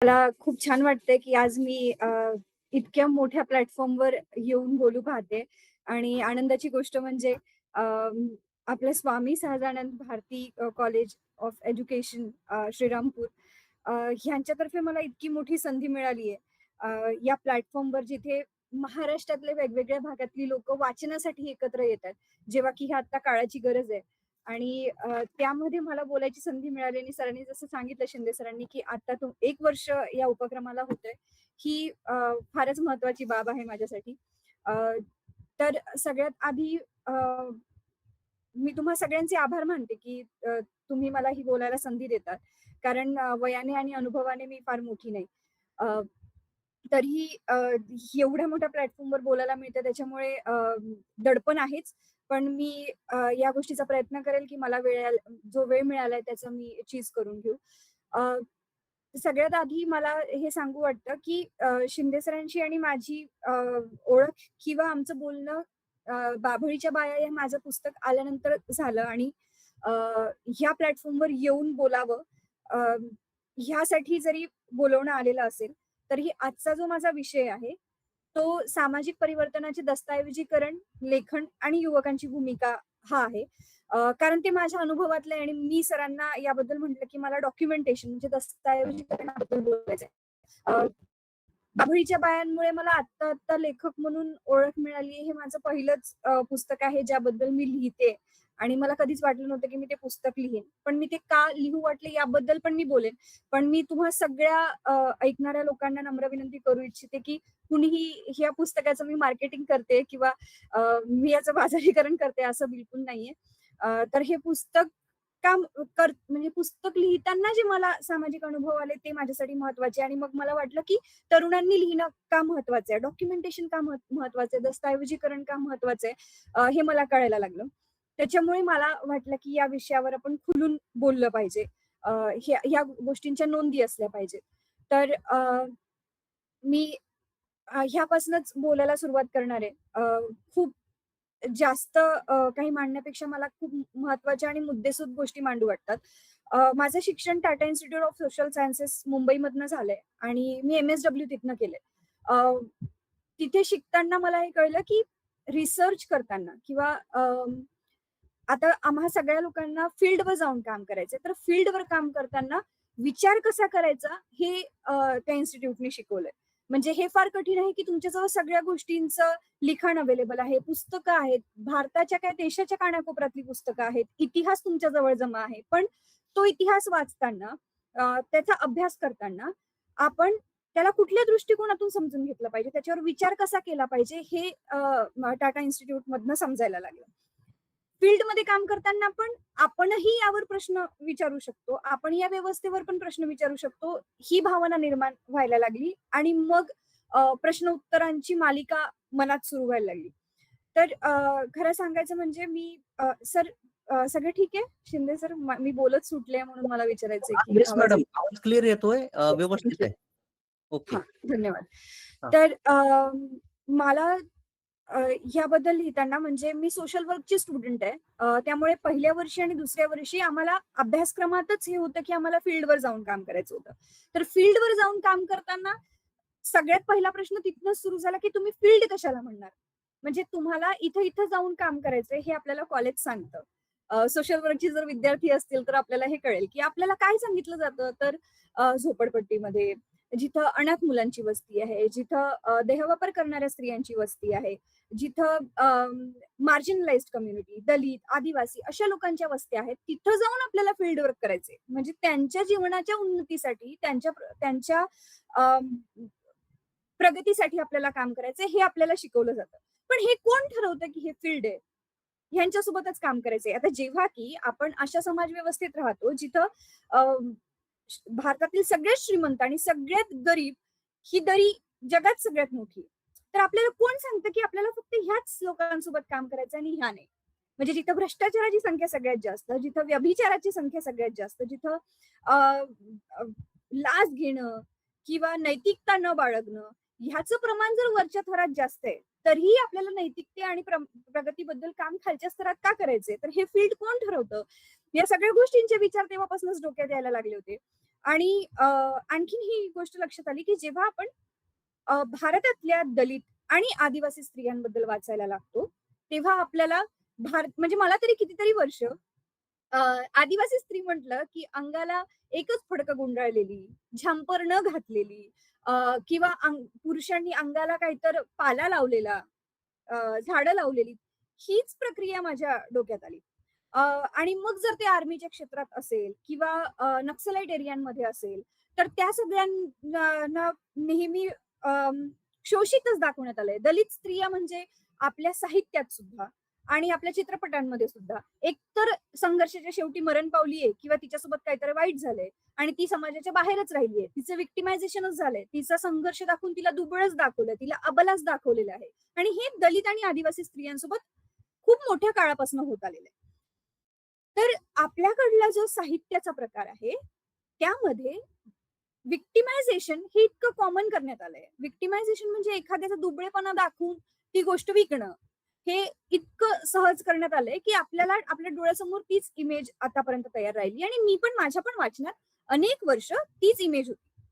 मला खूप छान वाटतंय, की आज मी इतक्या मोठ्या प्लॅटफॉर्मवर येऊन बोलू पाहते आणि आनंदाची गोष्ट म्हणजे आपल्या Swami Sahajanand Bharati college of education Shrirampur अ, ह्यांच्यातर्फे मला इतकी मोठी संधी मिळाली आहे. या प्लॅटफॉर्मवर जिथे महाराष्ट्रातल्या वेगवेगळ्या भागातली लोकं वाचनासाठी एकत्र येतात, जेव्हा की ही आता काळाची गरज आहे. आणि त्यामध्ये मला बोलायची संधी मिळाली आणि सरांनी जसं सांगितलं शिंदे सरांनी, की आता तो 1 वर्ष या उपक्रमाला होतंय. ही फारच महत्वाची बाब आहे माझ्यासाठी. अ, तर सगळ्यात आधी अ, मी तुम्हा सगळ्यांचे आभार मानते, की तुम्ही मला ही बोलायला संधी देतात. कारण वयाने आणि अनुभवाने मी फार मोठी नाही. अ, तरीही एवढ्या मोठ्या प्लॅटफॉर्मवर बोलायला मिळतं त्याच्यामुळे दडपण आहेच. पण मी या गोष्टीचा प्रयत्न करेल, की मला जो वेळ मिळालाय त्याचं मी चीज करून घेऊ. अ, सगळ्यात आधी मला हे सांगू वाटतं, की शिंदे सरांची आणि माझी ओळख किंवा आमचं बोलणं बाभळीच्या बाया हे माझं पुस्तक आल्यानंतर झालं आणि अ, ह्या प्लॅटफॉर्मवर येऊन बोलावं अ, ह्यासाठी जरी बोलवणं आलेलं असेल, तरीही आजचा जो माझा विषय आहे, तो सामाजिक परिवर्तनाचे दस्तऐवजीकरण, लेखन आणि युवकांची भूमिका हा आहे. कारण ते माझ्या अनुभवातलं आहे आणि मी सरांना याबद्दल म्हटलं, की मला डॉक्युमेंटेशन म्हणजे दस्तऐवजीकरणाबद्दल बोलायचंय. आभळीच्या बायांमुळे मला आत्ता लेखक म्हणून ओळख मिळाली हे माझं पहिलंच पुस्तक आहे ज्याबद्दल मी लिहिते आणि मला कधीच वाटलं नव्हतं की मी ते पुस्तक लिहीन. पण मी ते का लिहू वाटले याबद्दल पण मी बोलेन. पण मी तुम्हा सगळ्या ऐकणाऱ्या लोकांना नम्र विनंती करू इच्छिते की कुणीही ह्या पुस्तकाचं मी मार्केटिंग करते किंवा मी याचं बाजारीकरण करते असं बिलकुल नाहीये. तर हे पुस्तक काम म्हणजे पुस्तक लिहिताना जे मला सामाजिक अनुभव आले ते माझ्यासाठी महत्वाचे आणि मग मला वाटलं की तरुणांनी लिहिणं का महत्वाचं आहे, डॉक्युमेंटेशन का महत्वाचं आहे, दस्तऐवजीकरण का महत्वाचं आहे, हे मला कळायला लागलं. त्याच्यामुळे मला वाटलं की या विषयावर आपण खुलून बोललं पाहिजे. ह्या गोष्टींच्या नोंदी असल्या पाहिजेत. तर मी ह्यापासूनच बोलायला सुरुवात करणार आहे. खूप जास्त काही मांडण्यापेक्षा मला खूप महत्त्वाच्या आणि मुद्देसूद गोष्टी मांडू वाटतात. माझं शिक्षण Tata institute of social sciences मुंबईमधनं झालंय आणि मी एम-एस-डब्ल्यू तिथनं केलंय. अ, तिथे शिकताना मला हे कळलं, की रिसर्च करताना किंवा आता आम्हा सगळ्या लोकांना फील्डवर जाऊन काम करायचंय. तर फील्डवर काम करताना विचार कसा करायचा हे त्या इन्स्टिट्यूटने शिकवलंय. म्हणजे हे फार कठीण आहे, की तुमच्याजवळ सगळ्या गोष्टींचं लिखाण अवेलेबल आहे, पुस्तकं आहेत, भारताच्या काय देशाच्या कानाकोपऱ्यातली पुस्तकं आहेत, इतिहास तुमच्या जवळ जमा आहे. पण तो इतिहास वाचताना त्याचा अभ्यास करताना आपण त्याला कुठल्या दृष्टिकोनातून समजून घेतलं पाहिजे, त्याच्यावर विचार कसा केला पाहिजे हे टाटा इन्स्टिट्यूटमधनं समजायला लागलं. फील्डमध्ये काम करताना पण आपणही यावर प्रश्न विचारू शकतो. आपण या व्यवस्थेवर पण प्रश्न विचारू शकतो. ही भावना निर्माण व्हायला लागली आणि मग प्रश्न उत्तरांची मालिका मनात सुरू व्हायला लागली. तर खरं सांगायचं म्हणजे मी सर सगळं ठीक आहे? शिंदे सर मी बोलत सुटले म्हणून मला विचारायचंय की येस आवाज मॅडम. येईल? आवाज क्लिअर येतोय. येस, थँक व्यवस्थित यू. आहे. ओके. हां, धन्यवाद. हां. तर मला ह्याबद्दल लिहिताना म्हणजे मी सोशल वर्कची स्टुडंट आहे. त्यामुळे पहिल्या वर्षी आणि दुसऱ्या वर्षी आम्हाला अभ्यासक्रमातच हे होतं, की आम्हाला फील्डवर जाऊन काम करायचं होतं. तर फील्डवर जाऊन काम करताना सगळ्यात पहिला प्रश्न तिथनंच सुरू झाला, की तुम्ही फील्ड कशाला म्हणणार? म्हणजे तुम्हाला इथं-इथं जाऊन काम करायचंय हे आपल्याला कॉलेज सांगतं. सोशल वर्कचे जर विद्यार्थी असतील तर आपल्याला हे कळेल, की आपल्याला काय सांगितलं जातं तर झोपडपट्टीमध्ये, जिथं अनाथ मुलांची वस्ती आहे, जिथं देहवापर करणाऱ्या स्त्रियांची वस्ती आहे, जिथं मार्जिनलाइज्ड कम्युनिटी, दलित, आदिवासी अशा लोकांच्या वस्त्या आहेत. तिथं जाऊन आपल्याला फील्ड वर्क करायचंय. म्हणजे त्यांच्या जीवनाच्या उन्नतीसाठी, त्यांच्या अं, प्रगतीसाठी आपल्याला काम करायचंय हे आपल्याला शिकवलं जातं. पण हे कोण ठरवतं की हे फील्ड आहे? ह्यांच्यासोबतच काम करायचंय. आता जेव्हा की आपण अशा समाज व्यवस्थेत राहतो जिथं अ, भारतातील सगळ्यात श्रीमंत आणि सगळ्यात गरीब ही दरी जगात सगळ्यात मोठी आहे. तर आपल्याला कोण सांगतं की आपल्याला फक्त ह्याच लोकांसोबत काम करायचं आणि ह्या नाही. म्हणजे जिथं भ्रष्टाचाराची संख्या सगळ्यात जास्त, जिथं व्यभिचाराची संख्या सगळ्यात जास्त, जिथं अ, अ, लाच घेणं किंवा नैतिकता न बाळगणं ह्याचं प्रमाण जर वरच्या थरात जास्त आहे, तरीही आपल्याला नैतिकते आणि प्रगतीबद्दल काम खालच्या स्तरात का करायचंय? तर हे फील्ड कोण ठरवतं? या सगळ्या गोष्टींचे विचार तेव्हापासूनच डोक्यात यायला लागले होते. आणि आणखीन ही गोष्ट लक्षात आली, की जेव्हा आपण भारतातल्या दलित आणि आदिवासी स्त्रियांबद्दल वाचायला लागतो, तेव्हा आपल्याला भारत म्हणजे मला तरी कितीतरी वर्ष अ, आदिवासी स्त्री म्हटलं, की अंगाला एकच फडकं गुंडाळलेली, झंपर न घातलेली, किंवा पुरुषांनी अंगाला काहीतर पाला लावलेला, झाडं लावलेली, हीच प्रक्रिया माझ्या डोक्यात आली. आणि मग जर ते आर्मीच्या क्षेत्रात असेल किंवा नक्सलाइट एरियांमध्ये असेल, तर त्या सगळ्यांना नेहमी शोषितच दाखवण्यात आलंय. दलित स्त्रिया म्हणजे आपल्या साहित्यात सुद्धा आणि आपल्या चित्रपटांमध्ये सुद्धा एकतर संघर्षाच्या शेवटी मरण पावली आहे किंवा तिच्यासोबत काहीतरी वाईट झालंय आणि ती समाजाच्या बाहेरच राहिली आहे. तिचं विक्टिमायझेशनच झालंय. तिचा संघर्ष दाखवून तिला दुबळच दाखवलंय, तिला अबलाच दाखवलेलं आहे. आणि हे दलित आणि आदिवासी स्त्रियांसोबत खूप मोठ्या काळापासून होत आलेलं आहे. तर आपल्याकडला जो साहित्याचा प्रकार आहे, त्यामध्ये विक्टिमायझेशन हे इतकं कॉमन करण्यात आलंय. विक्टिमायझेशन म्हणजे एखाद्याचा दुबळेपणा दाखवून ती गोष्ट विकणं. हे इतकं सहज करण्यात आलंय, की आपल्याला आपल्या डोळ्यासमोर तीच इमेज आतापर्यंत तयार राहिली आणि मी पण माझ्या पण वाचनात अनेक वर्ष तीच इमेज होती.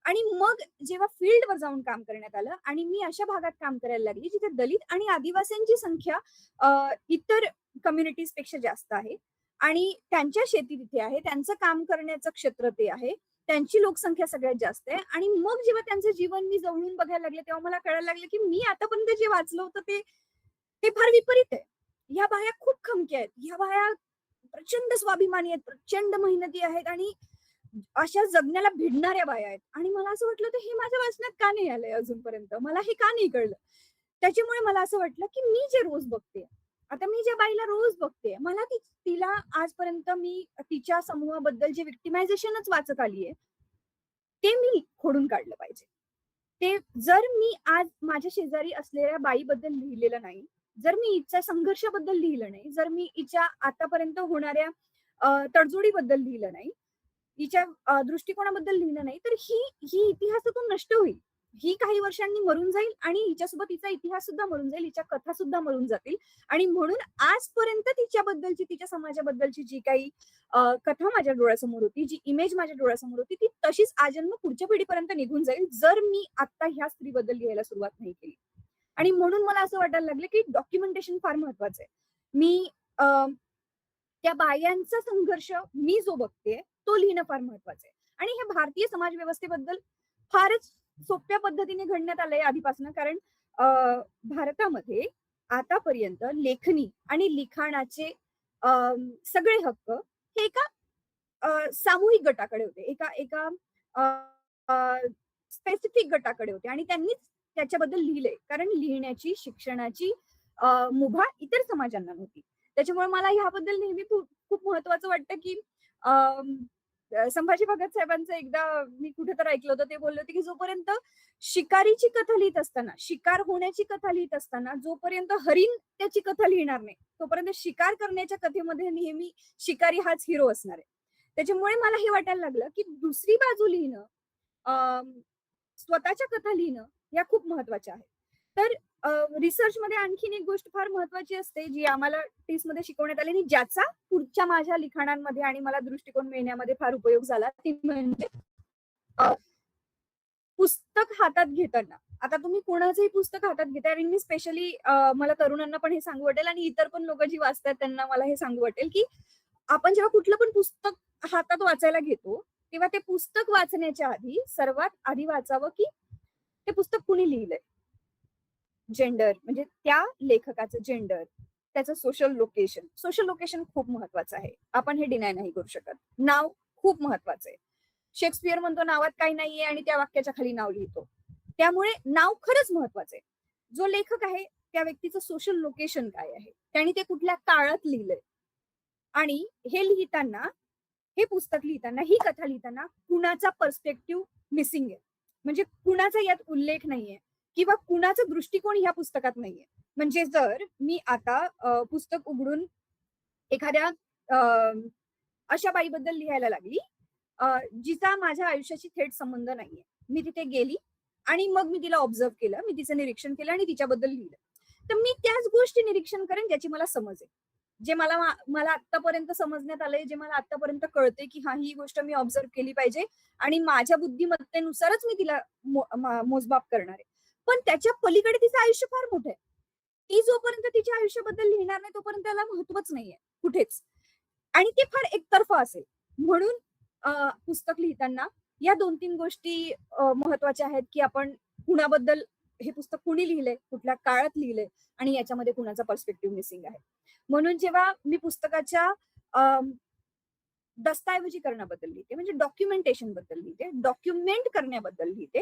आणि मग जेव्हा फील्डवर जाऊन काम करण्यात आलं आणि मी अशा भागात काम करायला लागली, जिथे दलित आणि आदिवासींची संख्या इतर कम्युनिटीज पेक्षा जास्त आहे आणि त्यांच्या शेती तिथे आहे, त्यांचं काम करण्याचं क्षेत्र ते आहे. त्यांची लोकसंख्या सगळ्यात जास्त आहे आणि मग जेव्हा त्यांचं जीवन मी जवळून बघायला लागले, तेव्हा मला कळायला लागलं, की मी आतापर्यंत जे वाचलं होतं ते फार विपरीत आहे. ह्या बाया खूप खमक्या आहेत. ह्या बाया प्रचंड स्वाभिमानी आहेत, प्रचंड मेहनती आहेत आणि अशा जगण्याला भिडणाऱ्या बाया आहेत. आणि मला असं वाटलं, तर हे माझ्या वाचनात का नाही आलंय अजूनपर्यंत? मला हे का नाही कळलं? त्याच्यामुळे मला असं वाटलं, की मी जे रोज बघते, आता मी ज्या बाईला रोज बघते, मला तिला आजपर्यंत मी तिच्या समूहाबद्दल जे विक्टिमायझेशनच वाचत आलीये, ते मी खोडून काढलं पाहिजे. ते जर मी आज माझ्या शेजारी असलेल्या बाईबद्दल लिहिलेलं नाही, जर मी हिच्या संघर्षाबद्दल लिहिलं नाही, जर मी हिच्या आतापर्यंत होणाऱ्या तडजोडीबद्दल लिहिलं नाही, हिच्या दृष्टिकोनाबद्दल लिहिलं नाही, तर ही इतिहासातून नष्ट होईल. ही काही वर्षांनी मरून जाईल आणि हिच्यासोबत हिचा इतिहास सुद्धा मरून जाईल, हिच्या कथा सुद्धा मरून जातील आणि म्हणून आजपर्यंत तिच्याबद्दलची, तिच्या समाजाबद्दलची जी काही कथा माझ्या डोळ्यासमोर होती, जी इमेज माझ्या डोळ्यासमोर होती, ती तशीच आजन्म पुढच्या पिढीपर्यंत निघून जाईल, जर मी आता ह्या स्त्रीबद्दल लिहायला सुरुवात नाही केली. आणि म्हणून मला असं वाटायला लागलं, की डॉक्युमेंटेशन फार महत्वाचं आहे. मी त्या बायांचा संघर्ष मी जो बघतेय, तो लिहिणं फार महत्वाचं आहे. आणि हे भारतीय समाज व्यवस्थेबद्दल फारच सोप्या पद्धतीने घडण्यात आलंय आधीपासून. कारण अ, भारतामध्ये आतापर्यंत लेखणी आणि लिखाणाचे अ, सगळे हक्क हे एका सामूहिक गटाकडे होते. एका एका स्पेसिफिक गटाकडे होते आणि त्यांनीच त्याच्याबद्दल लिहिलंय. कारण लिहिण्याची, शिक्षणाची मुभा इतर समाजांना नव्हती. त्याच्यामुळे मला ह्याबद्दल नेहमी खूप खूप महत्वाचं वाटतं, की संभाजी भगत साहेबांचं एकदा मी कुठेतरी ऐकलं होतं. ते बोलले होते, की जोपर्यंत शिकारीची कथा लिहित असताना, शिकार होण्याची कथा लिहित असताना, जोपर्यंत हरीण त्याची कथा लिहिणार नाही, तोपर्यंत शिकार करण्याच्या कथेमध्ये नेहमी शिकारी हाच हिरो असणार आहे. त्याच्यामुळे मला हे वाटायला लागलं, की दुसरी बाजू लिहिणं, स्वतःच्या कथा लिहिणं या खूप महत्वाच्या आहेत. तर रिसर्चमध्ये आणखीन एक गोष्ट फार महत्वाची असते, जी आम्हाला टीसमध्ये शिकवण्यात आली आणि ज्याचा पुढच्या माझ्या लिखाणांमध्ये आणि मला दृष्टिकोन मिळण्यामध्ये फार उपयोग झाला, ती म्हणजे अ, पुस्तक हातात घेताना. आता तुम्ही कोणाचंही पुस्तक हातात घेताय आणि मी स्पेशली मला तरुणांना पण हे सांगू वाटेल आणि इतर पण लोकं जी वाचतात त्यांना मला हे सांगू वाटेल, की आपण जेव्हा कुठलं पण पुस्तक हातात वाचायला घेतो, तेव्हा ते पुस्तक वाचण्याच्या आधी सर्वात आधी वाचावं, की ते पुस्तक कुणी लिहिलंय. जेंडर म्हणजे त्या लेखकाचं जेंडर, त्याचं सोशल लोकेशन. सोशल लोकेशन खूप महत्वाचं आहे. आपण हे डिनाय नाही करू शकत. नाव खूप महत्वाचं आहे. शेक्सपियर म्हणतो नावात काही नाहीये आणि त्या वाक्याच्या खाली नाव लिहितो. त्यामुळे नाव खरंच महत्वाचं आहे. जो लेखक आहे त्या व्यक्तीचं सोशल लोकेशन काय आहे? त्याने ते कुठल्या काळात लिहिलंय आणि हे लिहिताना, हे पुस्तक लिहिताना, ही कथा लिहिताना कुणाचा पर्स्पेक्टिव्ह मिसिंग आहे. म्हणजे कुणाचा यात उल्लेख नाहीये किंवा कुणाचा दृष्टिकोन ह्या पुस्तकात नाहीये. म्हणजे जर मी आता पुस्तक उघडून एखाद्या अ, अशा बाईबद्दल लिहायला लागली, जिचा माझ्या आयुष्याशी थेट संबंध नाहीये. मी तिथे गेली आणि मग मी तिला ऑब्झर्व्ह केलं, मी तिचं निरीक्षण केलं आणि तिच्याबद्दल लिहिलं. तर मी त्याच गोष्टी निरीक्षण करेन ज्याची मला समज आहे. जे मला आतापर्यंत समजण्यात आलंय, जे मला आतापर्यंत कळतंय, की हा ही गोष्ट मी ऑब्झर्व्ह केली पाहिजे आणि माझ्या बुद्धिमत्तेनुसारच मी तिला मोजमाप करणार आहे. पण त्याच्या पलीकडे तिचं आयुष्य फार मोठं आहे. ती जोपर्यंत तिच्या आयुष्याबद्दल लिहिणार नाही तोपर्यंत त्याला महत्वच नाहीये कुठेच. आणि ते फार एकतर्फा असेल. म्हणून पुस्तक लिहिताना या 2-3 गोष्टी महत्त्वाच्या आहेत, की आपण कुणाबद्दल हे पुस्तक कुणी लिहिलंय, कुठल्या काळात लिहिलंय आणि याच्यामध्ये कुणाचा पर्स्पेक्टिव्ह मिसिंग आहे. म्हणून जेव्हा मी पुस्तकाच्या अ, दस्तऐवजीकरणाबद्दल लिहिते, म्हणजे डॉक्युमेंटेशन बद्दल लिहिते, डॉक्युमेंट करण्याबद्दल लिहिते.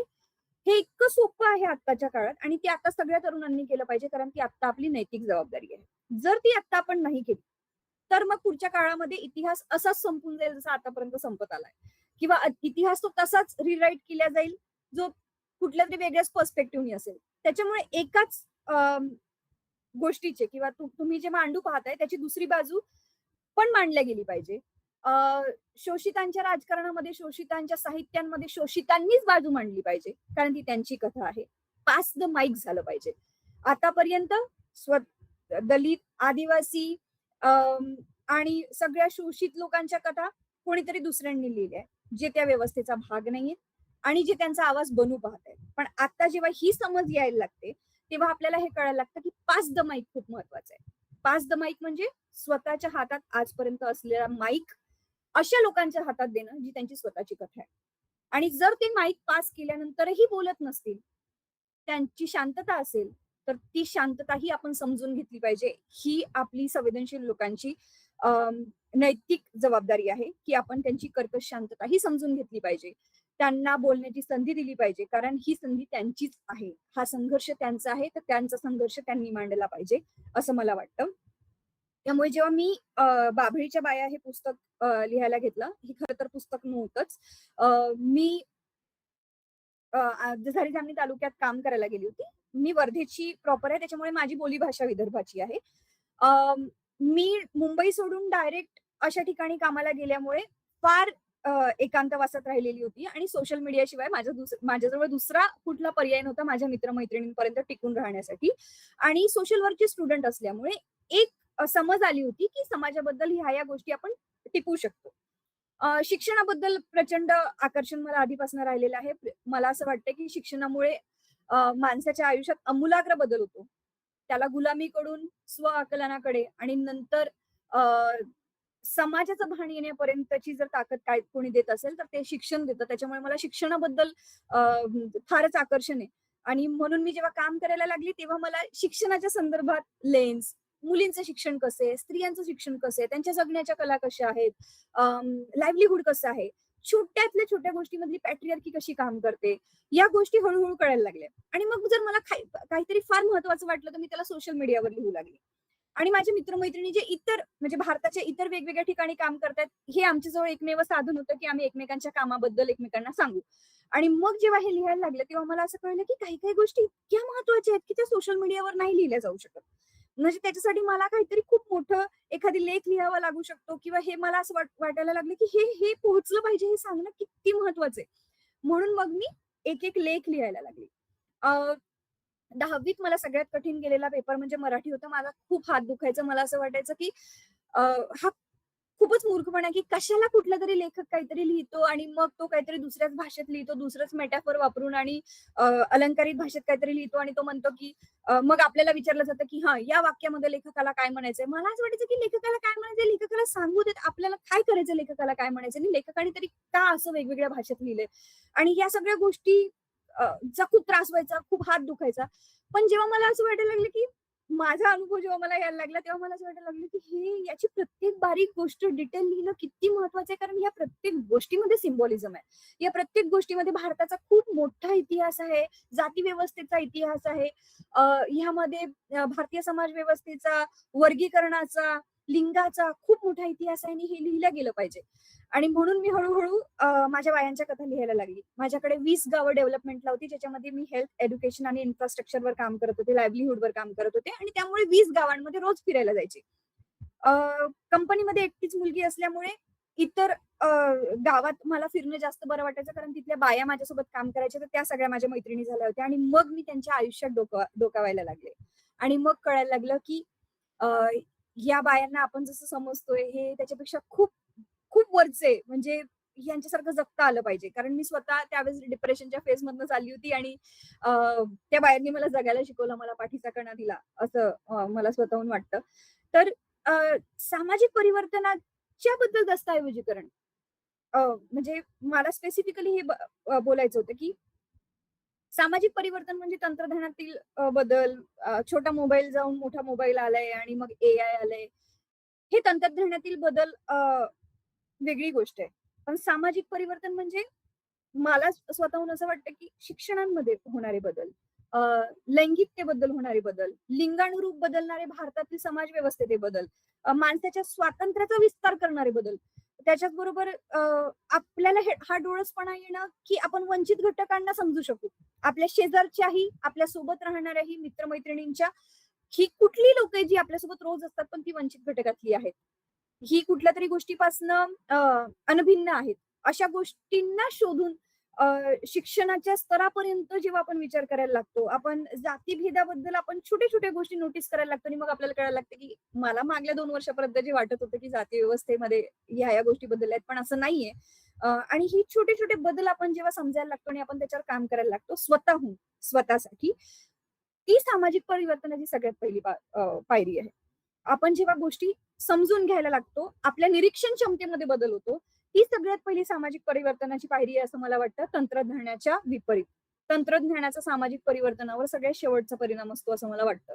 हे इतकं सोपं आहे आत्ताच्या काळात आणि ते आता सगळ्या तरुणांनी केलं पाहिजे, कारण ती आता आपली नैतिक जबाबदारी आहे. जर ती आता आपण नाही केली, तर मग पुढच्या काळामध्ये इतिहास असाच संपून जाईल जसा आतापर्यंत संपत आलाय किंवा इतिहास तो तसाच रिराईट केला जाईल, जो कुठल्या तरी वेगळ्याच पर्स्पेक्टिव्हनी असेल. त्याच्यामुळे एकाच गोष्टीचे किंवा तुम्ही जे मांडू पाहताय त्याची दुसरी बाजू पण मांडल्या गेली पाहिजे. शोषितांच्या राजकारणामध्ये, शोषितांच्या साहित्यांमध्ये शोषितांनीच बाजू मांडली पाहिजे, कारण ती त्यांची कथा आहे. पास द माईक झालं पाहिजे. आतापर्यंत दलित, आदिवासी आणि सगळ्या शोषित लोकांच्या कथा कोणीतरी दुसऱ्यांनी लिहिल्या, जे त्या व्यवस्थेचा भाग नाहीये आणि जे त्यांचा आवाज बनू पाहत आहेत. पण आता जेव्हा ही समज यायला लागते, तेव्हा आपल्याला हे कळायला लागतं की पास द माईक खूप महत्वाचं आहे. पास द माईक म्हणजे स्वतःच्या हातात आजपर्यंत असलेला माईक अशा लोकांच्या हातात देणं, जी त्यांची स्वतःची कथा आहे. आणि जर ते माईक पास केल्यानंतरही बोलत नसतील, त्यांची शांतता असेल, तर ती शांतताही आपण समजून घेतली पाहिजे. ही आपली संवेदनशील लोकांची नैतिक जबाबदारी आहे, की आपण त्यांची कर्कश शांतताही समजून घेतली पाहिजे. त्यांना बोलण्याची संधी दिली पाहिजे, कारण ही संधी त्यांचीच आहे. हा संघर्ष त्यांचा आहे, तर त्यांचा संघर्ष त्यांनी मांडला पाहिजे, असं मला वाटतं. त्यामुळे जेव्हा मी बाभळीच्या बाया हे पुस्तक लिहायला घेतलं, हे खरं तर पुस्तक नव्हतंच. मी झरी जामणी तालुक्यात काम करायला गेली होती. मी वर्धेची प्रॉपर आहे, त्याच्यामुळे माझी बोलीभाषा विदर्भाची आहे. मी मुंबई सोडून डायरेक्ट अशा ठिकाणी कामाला गेल्यामुळे फार एकांतवासात राहिलेली होती आणि सोशल मीडियाशिवाय माझ्याजवळ दुसरा कुठला पर्याय नव्हता माझ्या मित्र-मैत्रिणींपर्यंत टिकून राहण्यासाठी. आणि सोशल वर्कची स्टुडंट असल्यामुळे एक समज आली होती, की समाजाबद्दल ह्या गोष्टी आपण टिकवू शकतो. शिक्षणाबद्दल प्रचंड आकर्षण मला आधीपासून राहिलेलं आहे. मला असं वाटतं, की शिक्षणामुळे माणसाच्या आयुष्यात आमूलाग्र बदल होतो. त्याला गुलामीकडून स्व-आकलनाकडे आणि नंतर अ, समाजाचं भान येण्यापर्यंतची जर ताकद काय कोणी देत असेल, तर ते शिक्षण देतं. त्याच्यामुळे मला शिक्षणाबद्दल अ, फारच आकर्षण आहे आणि म्हणून मी जेव्हा काम करायला लागली, तेव्हा मला शिक्षणाच्या संदर्भात लेन्स, मुलींचं शिक्षण कसं आहे, स्त्रियांचं शिक्षण कसं आहे, त्यांच्या जगण्याच्या कला कशा आहेत, लाईव्हलीहूड कसं आहे, छोट्यातल्या छोट्या गोष्टीमधली पॅट्रियार्की कशी काम करते, या गोष्टी हळू-हळू कळायला लागल्या. आणि मग जर मला काहीतरी फार महत्वाचं वाटलं, तर मी त्याला सोशल मीडियावर लिहू लागले. आणि माझे मित्र-मैत्रिणी जे इतर म्हणजे भारताच्या इतर वेगवेगळ्या ठिकाणी काम करतायत, हे आमच्याजवळ एकमेव साधन होतं, की आम्ही एकमेकांच्या कामाबद्दल एकमेकांना सांगू. आणि मग जेव्हा हे लिहायला लागलं, तेव्हा मला असं कळलं, की काही-काही गोष्टी इतक्या महत्त्वाच्या आहेत, की त्या सोशल मीडियावर नाही लिहिल्या जाऊ शकत. म्हणजे त्याच्यासाठी मला काहीतरी खूप मोठं एखादी लेख लिहावा लागू शकतो किंवा हे मला असं वाटायला लागलं, की हे हे पोहोचलं पाहिजे, हे सांगणं किती महत्त्वाचं आहे. म्हणून मग मी एक-एक लेख लिहायला लागले. 10वीत मला सगळ्यात कठीण गेलेला पेपर म्हणजे मराठी होता. माझा खूप हात दुखायचा. मला असं वाटायचं, की अ, हा खूपच मूर्खपणा आहे, की कशाला कुठलातरी लेखक काहीतरी लिहितो आणि मग तो काहीतरी दुसऱ्याच भाषेत लिहितो, दुसरंच मेटाफर वापरून आणि अलंकारित भाषेत काहीतरी लिहितो आणि तो म्हणतो, की मग आपल्याला विचारलं जातं, की हां, या वाक्यामध्ये लेखकाला काय म्हणायचंय? मला असं वाटायचं, की लेखकाला काय म्हणायचंय? लेखकाला सांगू देत. आपल्याला काय करायचं लेखकाला काय म्हणायचं? आणि लेखकाने तरी का असं वेगवेगळ्या भाषेत लिहिलंय? आणि या सगळ्या गोष्टी चा खूप त्रास व्हायचा, खूप हात दुखायचा. पण जेव्हा मला असं वाटायला लागलं, की माझा अनुभव जेव्हा मला यायला लागला, तेव्हा मला असं वाटायला लागलं, की हे याची प्रत्येक बारीक गोष्ट डिटेल लिहिणं किती महत्वाचं आहे. कारण या प्रत्येक गोष्टीमध्ये सिम्बॉलिझम आहे. या प्रत्येक गोष्टीमध्ये भारताचा खूप मोठा इतिहास आहे, जाती व्यवस्थेचा इतिहास आहे. ह्यामध्ये भारतीय समाज व्यवस्थेचा, वर्गीकरणाचा, लिंगाचा खूप मोठा इतिहास आहे आणि हे लिहिलं गेलं पाहिजे. आणि म्हणून मी हळू-हळू माझ्या बायांच्या कथा लिहायला लागली. माझ्याकडे 20 गावं डेव्हलपमेंटला होती, ज्याच्यामध्ये मी हेल्थ, एज्युकेशन आणि इन्फ्रास्ट्रक्चरवर काम करत होते, लाईव्हलीहूडवर काम करत होते आणि त्यामुळे 20 गावांमध्ये रोज फिरायला जायचे. कंपनीमध्ये एकटीच मुलगी असल्यामुळे इतर गावात मला फिरणं जास्त बरं वाटायचं, कारण तिथल्या बाया माझ्यासोबत काम करायच्या, तर त्या सगळ्या माझ्या मैत्रिणी झाल्या होत्या आणि मग मी त्यांच्या आयुष्यात डोकावायला लागले. आणि मग कळायला लागलं, की या बायांना आपण जसं समजतोय हे त्याच्यापेक्षा खूप खूप वरचे, म्हणजे यांच्यासारखं जगता आलं पाहिजे. कारण मी स्वतः त्यावेळेस डिप्रेशनच्या फेजमधनं चालली होती आणि अ, त्या बायांनी मला जगायला शिकवलं, मला पाठीचा कणा दिला, असं मला स्वतःहून वाटतं. तर अ, सामाजिक परिवर्तनाच्या बद्दल दस्तऐवजीकरण, म्हणजे मला स्पेसिफिकली हे बोलायचं होतं, की सामाजिक परिवर्तन म्हणजे तंत्रज्ञानातील बदल, छोटा मोबाईल जाऊन मोठा मोबाईल आलाय आणि मग एआय आलंय. हे तंत्रज्ञानातील बदल वेगळी गोष्ट आहे. पण सामाजिक परिवर्तन म्हणजे मला स्वतःहून असं वाटतं, की शिक्षणांमध्ये होणारे बदल, अ, लैंगिकतेबद्दल होणारे बदल, लिंगानुरूप बदलणारे भारतातील समाज व्यवस्थेतील बदल, माणसाच्या स्वातंत्र्याचा विस्तार करणारे बदल. त्याच्याचबरोबर आपल्याला हा डोळसपणा येणं, की आपण वंचित घटकांना समजू शकू. आपल्या शेजारच्याही, आपल्या सोबत राहणाऱ्याही मित्र-मैत्रिणींच्या, ही कुठली लोकं आहेत जी आपल्यासोबत रोज असतात, पण ती वंचित घटकातली आहेत. ही कुठल्यातरी गोष्टीपासनं अनभिन्न आहेत. अशा गोष्टींना शोधून शिक्षणाच्या स्तरापर्यंत जेव्हा आपण विचार करायला लागतो, आपण जातीभेदाबद्दल आपण छोट्या-छोट्या गोष्टी नोटीस करायला लागतो आणि मग आपल्याला कळायला लागतं, की मला मागल्या 2 वर्षापर्यंत जे वाटत होतं, की जाती व्यवस्थेमध्ये ह्या-ह्या गोष्टी बदलल्या आहेत, पण असं नाहीये. आणि ही छोटे-छोटे बदल आपण जेव्हा समजायला लागतो आणि आपण त्याच्यावर काम करायला लागतो स्वतःहून, स्वतःसाठी, ती सामाजिक परिवर्तनाची सगळ्यात पहिली पायरी आहे. आपण जेव्हा गोष्टी समजून घ्यायला लागतो, आपल्या निरीक्षण क्षमतेमध्ये बदल होतो. ही सगळ्यात पहिली सामाजिक परिवर्तनाची पायरी आहे असं मला वाटतं, तंत्रज्ञानाच्या विपरीत. तंत्रज्ञानाचा सामाजिक परिवर्तनावर सगळ्यात शेवटचा परिणाम असतो असं मला वाटतं.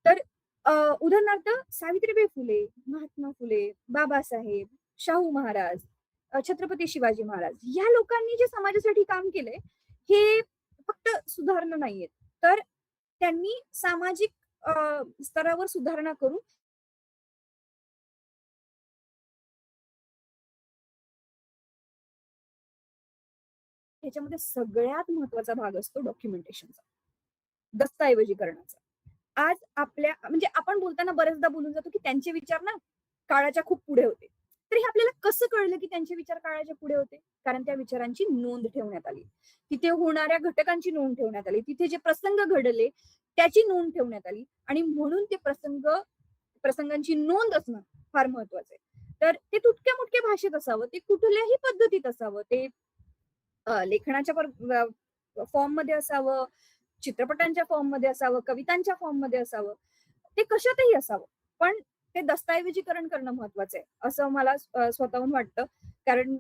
तर अ, उदाहरणार्थ सावित्रीबाई फुले, महात्मा फुले, बाबासाहेब, शाहू महाराज, छत्रपती शिवाजी महाराज या लोकांनी जे समाजासाठी काम केलंय, हे फक्त सुधारणा नाहीये. तर त्यांनी सामाजिक स्तरावर सुधारणा करून ह्याच्यामध्ये सगळ्यात महत्वाचा भाग असतो डॉक्युमेंटेशनचा, दस्तऐवजीकरणाचा. आज आपल्या म्हणजे आपण बोलताना बरेचदा बोलून जातो, की त्यांचे विचार ना काळाच्या खूप पुढे होते. तर हे आपल्याला कसं कळलं, की त्यांचे विचार काळाच्या पुढे होते? कारण त्या विचारांची नोंद ठेवण्यात आली. तिथे होणाऱ्या घटकांची नोंद ठेवण्यात आली. तिथे जे प्रसंग घडले त्याची नोंद ठेवण्यात आली आणि म्हणून ते प्रसंगांची नोंद असणं फार महत्वाचं आहे. तर ते तुटक्या-मुटक्या भाषेत असावं, ते कुठल्याही पद्धतीत असावं, ते लेखनाच्या फॉर्ममध्ये असावं, चित्रपटांच्या फॉर्ममध्ये असावं, कवितांच्या फॉर्ममध्ये असावं, ते कशातही असावं. पण ते दस्तऐवजीकरण करणं महत्वाचं आहे, असं मला स्वतःहून वाटतं. कारण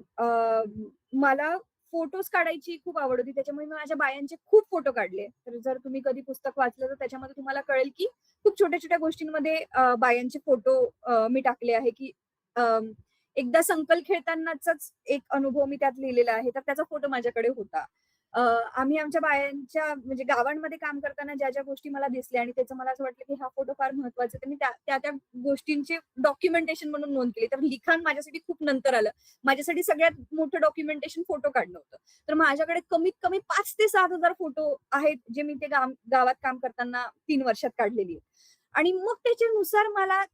मला फोटोज काढायची खूप आवड होती. त्याच्यामुळे मी माझ्या बायांचे खूप फोटो काढले. तर जर तुम्ही कधी पुस्तक वाचलं, तर त्याच्यामध्ये तुम्हाला कळेल, की खूप छोट्या-छोट्या गोष्टींमध्ये बायांचे फोटो मी टाकले आहे, की अ, एकदा संकल खेळतानाचाच एक अनुभव मी त्यात लिहिलेला आहे. तर त्याचा फोटो माझ्याकडे होता. अ, आम्ही आमच्या बायांच्या म्हणजे गावांमध्ये काम करताना ज्या-ज्या गोष्टी मला दिसल्या आणि त्याचं मला असं वाटलं, की हा फोटो फार महत्वाचा आहे. तर मी त्या गोष्टींची डॉक्युमेंटेशन म्हणून नोंद केली. तर लिखाण माझ्यासाठी खूप नंतर आलं. माझ्यासाठी सगळ्यात मोठं डॉक्युमेंटेशन फोटो काढणं होतं. तर माझ्याकडे कमीत कमी 5,000 ते 7,000 फोटो आहेत, जे मी ते गावात काम करताना 3 वर्षात काढलेली आहेत. आणि मग त्याच्यानुसार मला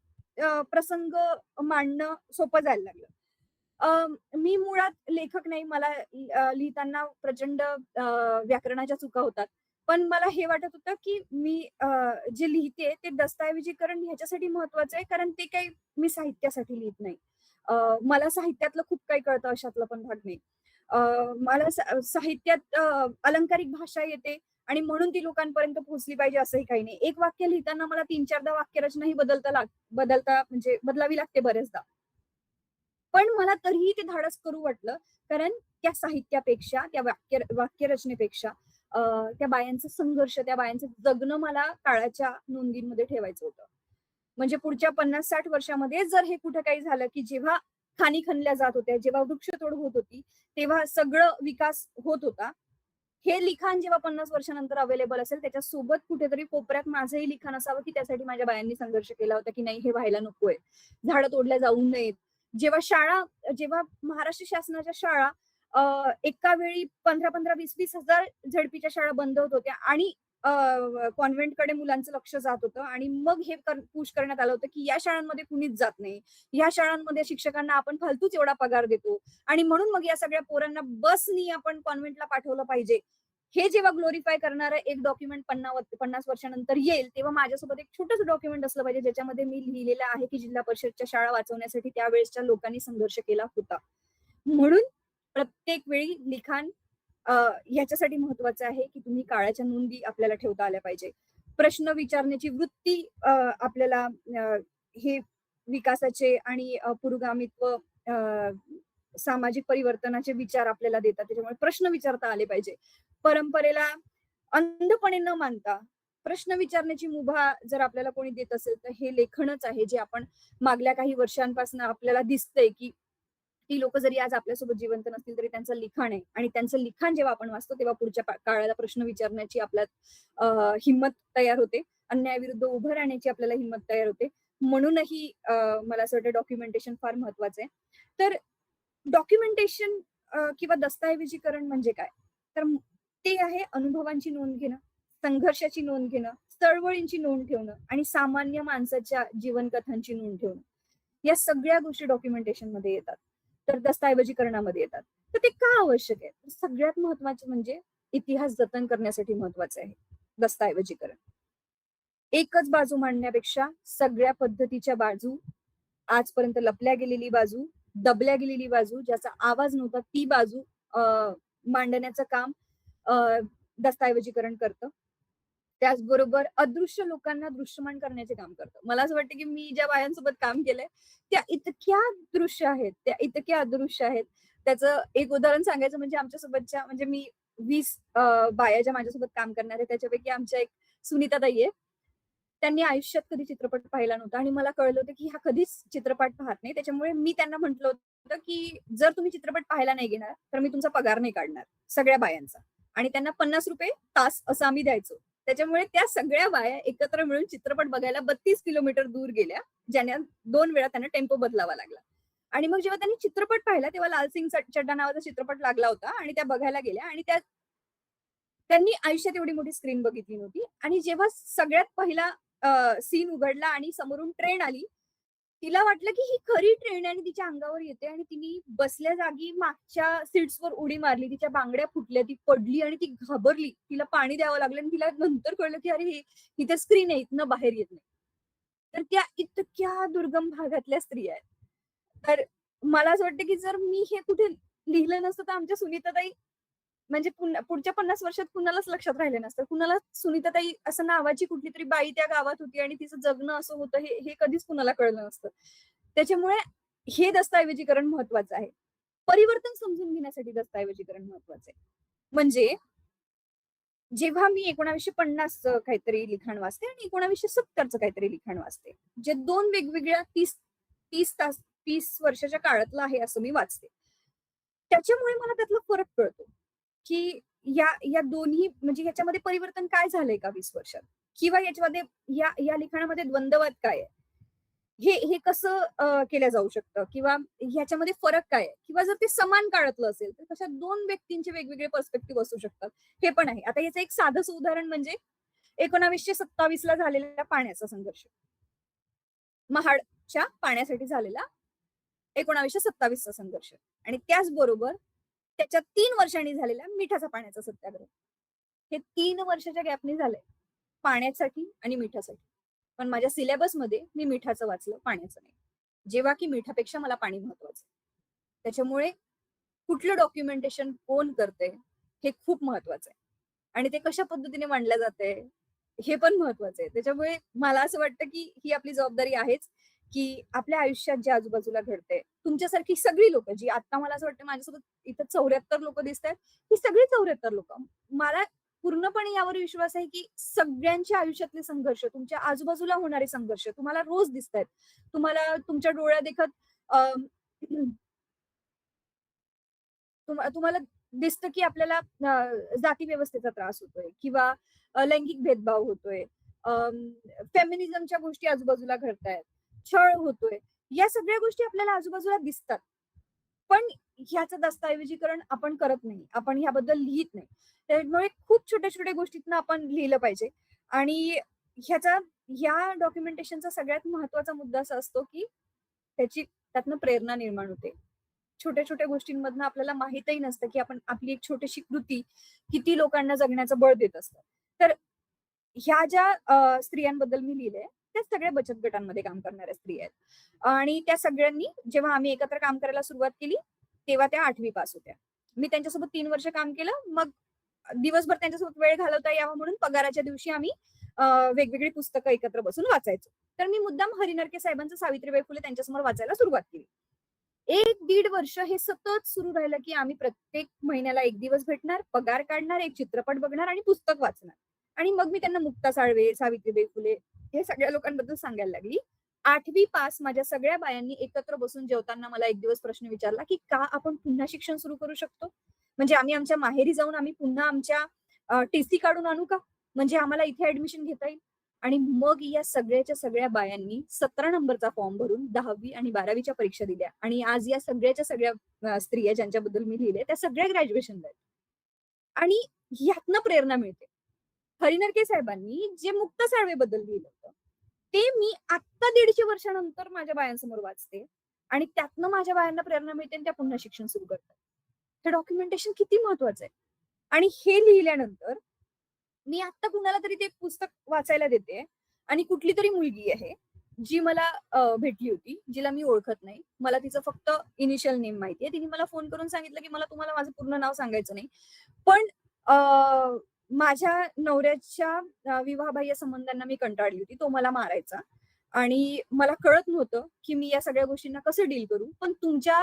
प्रसंग मांडणं सोपं जायला लागलं. मी मुळात लेखक नाही. मला लिहिताना प्रचंड व्याकरणाच्या चुका होतात. पण मला हे वाटत होतं, की मी जे लिहिते ते दस्तऐवजीकरण ह्याच्यासाठी महत्वाचं आहे, कारण ते काही मी साहित्यासाठी लिहित नाही. अ, मला साहित्यातलं खूप काही कळतं अशातला पण भाग नाही. अ, मला साहित्यात अलंकारिक भाषा येते आणि म्हणून ती लोकांपर्यंत पोहोचली पाहिजे असंही काही नाही. एक वाक्य लिहिताना मला 3-4दा वाक्यरचनाही बदलता म्हणजे बदलावी लागते बऱ्याचदा. पण मला तरीही ते धाडस करू वाटलं, कारण त्या साहित्यापेक्षा, त्या वाक्यरचनेपेक्षा अ, त्या बायांचा संघर्ष, त्या बायांचं जगणं मला काळाच्या नोंदींमध्ये ठेवायचं होतं. म्हणजे पुढच्या 50-60 वर्षामध्ये जर हे कुठे काही झालं, की जेव्हा खाणी खणल्या जात होत्या, जेव्हा वृक्षतोड होत होती, तेव्हा सगळं विकास होत होता. हे लिखाण जेव्हा 50 वर्षानंतर अवेलेबल असेल, त्याच्यासोबत कुठेतरी कोपऱ्यात माझंही लिखाण असावं, की त्यासाठी माझ्या बायांनी संघर्ष केला होता, की नाही हे व्हायला नकोय. झाडं तोडल्या जाऊ नयेत. जेव्हा महाराष्ट्र शासनाच्या शाळा एका वेळी 15-15, 20-20 हजार झडपीच्या शाळा बंद होत होत्या आणि कॉन्व्हेंटकडे मुलांचं लक्ष जात होतं आणि मग हे पुश करण्यात आलं होतं, की या शाळांमध्ये कुणीच जात नाही. या शाळांमध्ये शिक्षकांना आपण फालतूच एवढा पगार देतो आणि म्हणून मग या सगळ्या पोरांना बसनी आपण कॉन्व्हेंटला पाठवलं पाहिजे. हे जेव्हा ग्लोरीफाय करणारं एक डॉक्युमेंट 50 वर्षानंतर येईल, तेव्हा माझ्यासोबत एक छोटंसं डॉक्युमेंट असलं पाहिजे, ज्याच्यामध्ये मी लिहिलेलं आहे, की जिल्हा परिषदच्या शाळा वाचवण्यासाठी त्यावेळेसच्या लोकांनी संघर्ष केला होता. म्हणून प्रत्येक वेळी लिखाण ह्याच्यासाठी महत्वाचं आहे, की तुम्ही काळाच्या नोंदी आपल्याला ठेवता आल्या पाहिजे. प्रश्न विचारण्याची वृत्ती आपल्याला हे विकासाचे आणि पुरोगामित्व सामाजिक परिवर्तनाचे विचार आपल्याला देतात. त्याच्यामुळे प्रश्न विचारता आले पाहिजे. परंपरेला अंधपणे न मानता प्रश्न विचारण्याची मुभा जर आपल्याला कोणी देत असेल, तर हे लेखनच आहे, जे आपण मागल्या काही वर्षांपासून आपल्याला दिसतंय, की ती लोकं जरी आज आपल्यासोबत जिवंत नसतील, तरी त्यांचं लिखाण आहे आणि त्यांचं लिखाण जेव्हा आपण वाचतो, तेव्हा पुढच्या काळाला प्रश्न विचारण्याची आपल्यात हिंमत तयार होते. अन्यायाविरुद्ध उभं राहण्याची आपल्याला हिंमत तयार होते. म्हणूनही मला असं वाटतं डॉक्युमेंटेशन फार महत्वाचं आहे. तर डॉक्युमेंटेशन किंवा दस्तऐवजीकरण म्हणजे काय? तर ते आहे अनुभवांची नोंद घेणं, संघर्षाची नोंद घेणं, चळवळींची नोंद ठेवणं आणि सामान्य माणसाच्या जीवनकथांची नोंद ठेवणं. या सगळ्या गोष्टी डॉक्युमेंटेशनमध्ये येतात. तर दस्तऐवजीकरणामध्ये येतात. तर ते का आवश्यक आहे? सगळ्यात महत्वाचं म्हणजे इतिहास जतन करण्यासाठी महत्वाचं आहे दस्तऐवजीकरण. एकच बाजू मांडण्यापेक्षा सगळ्या पद्धतीच्या बाजू, आजपर्यंत लपल्या गेलेली बाजू, दबल्या गेलेली बाजू, ज्याचा आवाज नव्हता ती बाजू मांडण्याचं काम दस्तऐवजीकरण करतं. त्याचबरोबर अदृश्य लोकांना दृश्यमान करण्याचे काम करतं. मला असं वाटतं, की मी ज्या बायांसोबत काम केलंय, त्या इतक्या दृश्य आहेत, त्या इतक्या अदृश्य आहेत. त्याचं एक उदाहरण सांगायचं म्हणजे आमच्यासोबतच्या म्हणजे मी 20 बाया ज्या माझ्यासोबत काम करणार आहे, त्याच्यापैकी आमच्या एक सुनीताताई आहे. त्यांनी आयुष्यात कधी चित्रपट पाहिला नव्हता आणि मला कळलं होतं, की ह्या कधीच चित्रपट पाहत नाही. त्याच्यामुळे मी त्यांना म्हटलं होतं, की "जर तुम्ही चित्रपट पाहायला नाही घेणार, तर मी तुमचा पगार नाही काढणार." सगळ्या बायांचा. आणि त्यांना ₹50 तास असं आम्ही द्यायचो. त्याच्यामुळे त्या सगळ्या बाया एकत्र मिळून चित्रपट बघायला 32 किलोमीटर दूर गेल्या. ज्याने 2 वेळा त्यांना टेम्पो बदलावा लागला. आणि मग जेव्हा त्यांनी चित्रपट पाहिला, तेव्हा लाल सिंग चड्ढा नावाचा चित्रपट लागला होता आणि त्या बघायला गेल्या आणि त्यांनी आयुष्यात एवढी मोठी स्क्रीन बघितली नव्हती आणि जेव्हा सगळ्यात पहिला सीन उघडला आणि समोरून ट्रेन आली, तिला वाटलं की ही खरी ट्रेन आहे आणि तिच्या अंगावर येते आणि तिने बसल्या जागी मागच्या सीट्सवर उडी मारली. तिच्या बांगड्या फुटल्या, ती पडली आणि ती घाबरली. तिला पाणी द्यावं लागलं आणि तिला नंतर कळलं की अरे हे इथे स्क्रीन आहे, इथनं बाहेर येत नाही. तर त्या इतक्या दुर्गम भागातल्या स्त्रिया आहेत. तर मला असं वाटतं की जर मी हे कुठे लिहिलं नसतं, तर आमच्या सुनीताताई म्हणजे पुढच्या 50 वर्षात कुणालाच लक्षात राहिलं नसतं. कुणाला सुनीताताई असं नावाची कुठलीतरी बाई त्या गावात होती आणि तिचं जगणं असं होतं हे हे कधीच कुणाला कळलं नसतं. त्याच्यामुळे हे दस्तऐवजीकरण महत्वाचं आहे. परिवर्तन समजून घेण्यासाठी दस्तऐवजीकरण महत्वाचं आहे. म्हणजे जेव्हा मी 1950 चं काहीतरी लिखाण वाचते आणि 1970 चं काहीतरी लिखाण वाचते. जे 2 वेगवेगळ्या 30 वर्षाच्या काळातलं आहे असं मी वाचते. त्याच्यामुळे मला त्यातला फरक कळतो. की या दोन्ही म्हणजे ह्याच्यामध्ये परिवर्तन काय झालंय का 20 वर्षात? किंवा याच्यामध्ये या लिखाणामध्ये द्वंद्ववाद काय आहे? हे कसं केलं जाऊ शकतं? किंवा ह्याच्यामध्ये फरक काय आहे? किंवा जर ते समान काळातलं असेल, तर कशा 2 व्यक्तींचे वेगवेगळे पर्स्पेक्टिव्ह असू शकतात. हे पण आहे. आता याचं एक साधंसं उदाहरण म्हणजे 1927 ला झालेला पाण्याचा संघर्ष. महाडच्या पाण्यासाठी झालेला 1927 चा संघर्ष आणि त्याचबरोबर त्याच्या 3 वर्षांनी झालेला मिठाचा पाण्याचा सत्याग्रह. हे 3 वर्षाच्या गॅपनी झालंय. पाण्यासाठी आणि मिठासाठी. पण माझ्या सिलेबसमध्ये मी मिठाचं वाचलं, पाण्याचं नाही. जेव्हा की मिठापेक्षा मला पाणी महत्वाचं. त्याच्यामुळे कुठलं डॉक्युमेंटेशन कोण करतंय, हे खूप महत्वाचं आहे. आणि ते कशा पद्धतीने मांडलं जातंय, हे पण महत्वाचं आहे. त्याच्यामुळे मला असं वाटतं, की ही आपली जबाबदारी आहेच, की आपल्या आयुष्यात जे आजूबाजूला घडतंय, तुमच्यासारखी सगळी लोकं जी आता मला असं वाटतं माझ्यासोबत इथं 74 लोकं दिसतायत, ही सगळी 74 लोकं. मला पूर्णपणे यावर विश्वास आहे, की सगळ्यांच्या आयुष्यातले संघर्ष, तुमच्या आजूबाजूला होणारे संघर्ष तुम्हाला रोज दिसतायत. तुम्हाला तुमच्या डोळ्यादेखत अ, तुम्हाला दिसतं, की आपल्याला जाती व्यवस्थेचा त्रास होतोय किंवा लैंगिक भेदभाव होतोय. फेमिनिझमच्या गोष्टी आजूबाजूला घडतायत. छळ होतोय. या सगळ्या गोष्टी आपल्याला आजूबाजूला दिसतात. पण ह्याचं दस्तऐवजीकरण आपण करत नाही. आपण ह्याबद्दल लिहीत नाही. त्यामुळे खूप छोट्या-छोट्या गोष्टीतनं आपण लिहिलं पाहिजे आणि ह्याचा ह्या डॉक्युमेंटेशनचा सगळ्यात महत्वाचा मुद्दा असा असतो, की त्यातनं प्रेरणा निर्माण होते. छोट्या छोट्या गोष्टींमधनं आपल्याला माहितही नसतं की आपण आपली एक छोटीशी कृती किती लोकांना जगण्याचं बळ देत असतं. तर ह्या ज्या स्त्रियांबद्दल मी लिहिलंय, त्या सगळ्या बचत गटांमध्ये काम करणाऱ्या स्त्रिया आहेत. आणि त्या सगळ्यांनी जेव्हा आम्ही एकत्र काम करायला सुरुवात केली, तेव्हा त्या 8वी पास होत्या. मी त्यांच्यासोबत 3 वर्ष काम केलं. मग दिवसभर त्यांच्यासोबत वेळ घालवता यावा म्हणून पगाराच्या दिवशी आम्ही वेगवेगळी पुस्तकं एकत्र बसून वाचायचो. तर मी मुद्दाम हरिनरके साहेबांचं सावित्रीबाई फुले त्यांच्यासमोर वाचायला सुरुवात केली. 1-1.5 वर्ष हे सतत सुरू राहिलं, की आम्ही प्रत्येक महिन्याला 1 दिवस भेटणार, पगार काढणार, एक चित्रपट बघणार आणि पुस्तक वाचणार. आणि मग मी त्यांना मुक्ता साळवे, सावित्रीबाई फुले हे सगळ्या लोकांबद्दल सांगायला लागली. 8वी पास माझ्या सगळ्या बायांनी एकत्र बसून जेवताना मला एक दिवस प्रश्न विचारला, की का आपण पुन्हा शिक्षण सुरू करू शकतो? म्हणजे आम्ही आमच्या माहेरी जाऊन आम्ही पुन्हा आमच्या टीसी काढून आणू का? म्हणजे आम्हाला इथे ऍडमिशन घेता येईल. आणि मग या सगळ्याच्या सगळ्या बायांनी 17 नंबरचा फॉर्म भरून 10वी आणि 12वीच्या परीक्षा दिल्या. आणि आज या सगळ्याच्या सगळ्या स्त्रिया ज्यांच्याबद्दल मी लिहिले त्या सगळ्या ग्रॅज्युएशनला आहेत. आणि ह्यातनं प्रेरणा मिळते. हरिनरके साहेबांनी जे मुक्ता साळवेबद्दल लिहिलं होतं, ते मी आत्ता 150 वर्षानंतर माझ्या बायांसमोर वाचते आणि त्यातनं माझ्या बायांना प्रेरणा मिळते आणि त्या पुन्हा शिक्षण सुरू करतात. हे डॉक्युमेंटेशन किती महत्वाचं आहे. आणि हे लिहिल्यानंतर मी आत्ता कुणाला तरी ते पुस्तक वाचायला देते आणि कुठली तरी मुलगी आहे जी मला भेटली होती, जिला मी ओळखत नाही. मला तिचं फक्त इनिशियल नेम माहितीये. तिने मला फोन करून सांगितलं, की मला तुम्हाला माझं पूर्ण नाव सांगायचं नाही. पण माझ्या नवऱ्याच्या विवाहबाह्य संबंधांना मी कंटाळली होती. तो मला मारायचा आणि मला कळत नव्हतं, की मी या सगळ्या गोष्टींना कसं डील करू. पण तुमच्या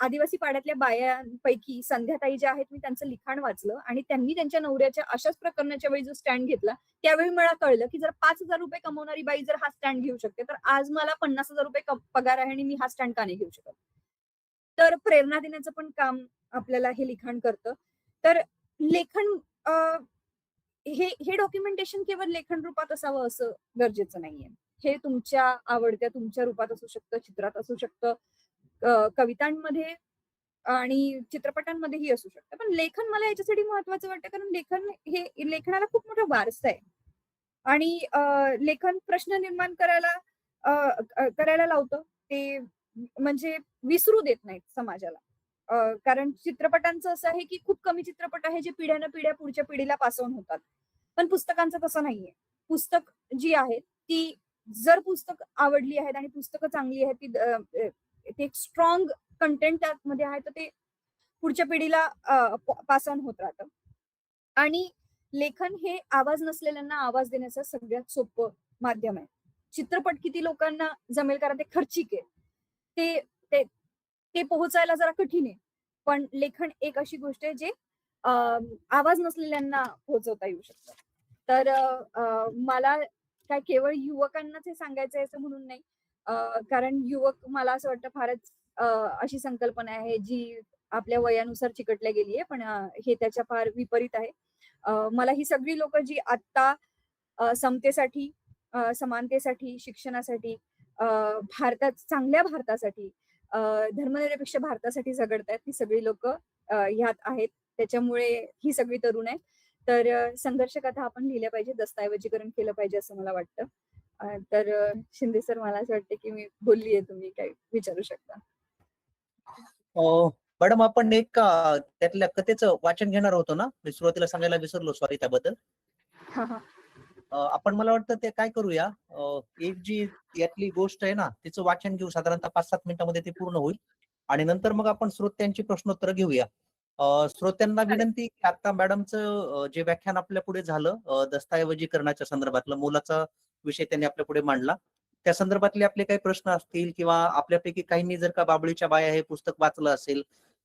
आदिवासी पाड्यातल्या बायांपैकी संध्याताई ज्या आहेत, मी त्यांचं लिखाण वाचलं आणि त्यांनी त्यांच्या नवऱ्याच्या अशाच प्रकरणाच्या वेळी जो स्टँड घेतला, त्यावेळी मला कळलं, की जर ₹5,000 कमवणारी बाई जर हा स्टँड घेऊ शकते, तर आज मला ₹50,000 पगार आहे आणि मी हा स्टँड का नाही घेऊ शकत? तर प्रेरणा देण्याचं पण काम आपल्याला हे लिखाण करतं. तर लेखन हे हे डॉक्युमेंटेशन केवळ लेखन रूपात असावं असं गरजेचं नाहीये. हे तुमच्या आवडत्या तुमच्या रूपात असू शकतं, चित्रात असू शकतं, कवितांमध्ये आणि चित्रपटांमध्येही असू शकतं. पण लेखन मला याच्यासाठी महत्वाचं वाटतं कारण लेखन हे लेखनाला खूप मोठा वारसा आहे. आणि लेखन प्रश्न निर्माण करायला लावतं. ते म्हणजे विसरू देत नाहीत समाजाला. कारण चित्रपटांचं असं आहे, की खूप कमी चित्रपट आहे जे पिढ्यानपिढ्या पुढच्या पिढीला पास ऑन होतात. पण पुस्तकांचं तसं नाहीये. पुस्तक जी आहेत ती जर पुस्तक आवडली आहेत आणि पुस्तकं चांगली आहेत, ते एक स्ट्रॉंग कंटेंट त्यामध्ये आहे, तर ते पुढच्या पिढीला पास ऑन होत राहतं. आणि लेखन हे आवाज नसलेल्यांना आवाज देण्याचं सगळ्यात सोपं माध्यम आहे. चित्रपट किती लोकांना जमेल कारण ते खर्चिक आहे. ते ते ते पोहोचायला जरा कठीण आहे. पण लेखन एक अशी गोष्ट आहे जे अ, आवाज नसलेल्यांना पोहोचवता येऊ शकतं. तर मला काय केवळ युवकांनाच हे सांगायचं आहे असं म्हणून नाही. कारण युवक मला असं वाटतं फारच अशी संकल्पना आहे जी आपल्या वयानुसार चिकटल्या गेली आहे. पण हे त्याच्या फार विपरीत आहे. मला ही सगळी लोकं जी आत्ता समतेसाठी, समानतेसाठी, शिक्षणासाठी, चांगल्या भारतासाठी, धर्मनिरपेक्ष भारतासाठी झगडतायत ती सगळी लोकं ह्यात आहेत. त्याच्यामुळे ही सगळी तरुण आहेत. तर संघर्ष कथा आपण लिहिल्या पाहिजे, दस्तऐवजीकरण केलं पाहिजे असं मला वाटतं. तर शिंदे सर मला असं वाटतं, की मी बोललीये, तुम्ही काही विचारू शकता. मॅडम आपण एक त्यातल्या कथेचं वाचन घेणार होतो ना? मी सुरुवातीला सांगायला विसरलो, सॉरी त्याबद्दल. हां, हां. आपण मला वाटतं ते काय करूया, एक जी यातली गोष्ट आहे ना तिचं वाचन घेऊ, साधारणतः 5-7 मिनिटांमध्ये ते पूर्ण होईल आणि नंतर मग आपण श्रोत्यांची प्रश्नोत्तरं घेऊया. श्रोत्यांना चालेल. विनंती की आता मॅडमचं जे व्याख्यान आपल्या पुढे झालं, दस्तऐवजीकरणाच्या संदर्भातलं मोलाचा विषय त्यांनी आपल्या पुढे मांडला. त्या संदर्भातले आपले काही प्रश्न असतील किंवा आपल्यापैकी काहींनी जर का बाबळीच्या बाया हे पुस्तक वाचलं असेल,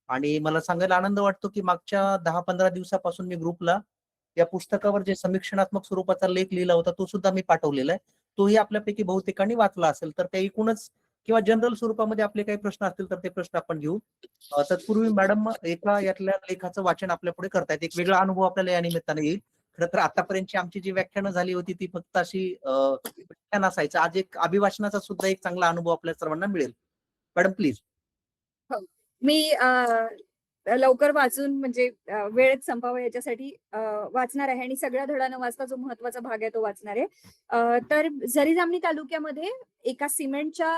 आणि मला सांगायला आनंद वाटतो की मागच्या 10-15 दिवसापासून मी ग्रुपला या पुस्तकावर जे समीक्षणात्मक स्वरूपाचा लेख लिहिला होता तो सुद्धा मी पाठवलेला आहे. तोही आपल्यापैकी बहुतेकांनी वाचला असेल. तर त्या एकूणच किंवा जनरल स्वरूपामध्ये आपले काही प्रश्न असतील तर ते प्रश्न आपण घेऊ. तत्पूर्वी मॅडम एका यातल्या लेखाचं वाचन आपल्या पुढे करतायत. एक वेगळा अनुभव आपल्याला या निमित्ताने येईल. खरं तर आतापर्यंतची आमची जी व्याख्यानं झाली होती ती फक्त अशी व्याख्यान असायचं. आज एक अभिभाषणाचा सुद्धा एक चांगला अनुभव आपल्या सर्वांना मिळेल. Madam please. हो. मी लवकर वाचून म्हणजे वेळेत संपावं याच्यासाठी वाचणार आहे आणि सगळ्या धडा न वाचता जो महत्वाचा भाग आहे तो वाचणार आहे. तर जरी जामणी तालुक्यामध्ये एका सिमेंटच्या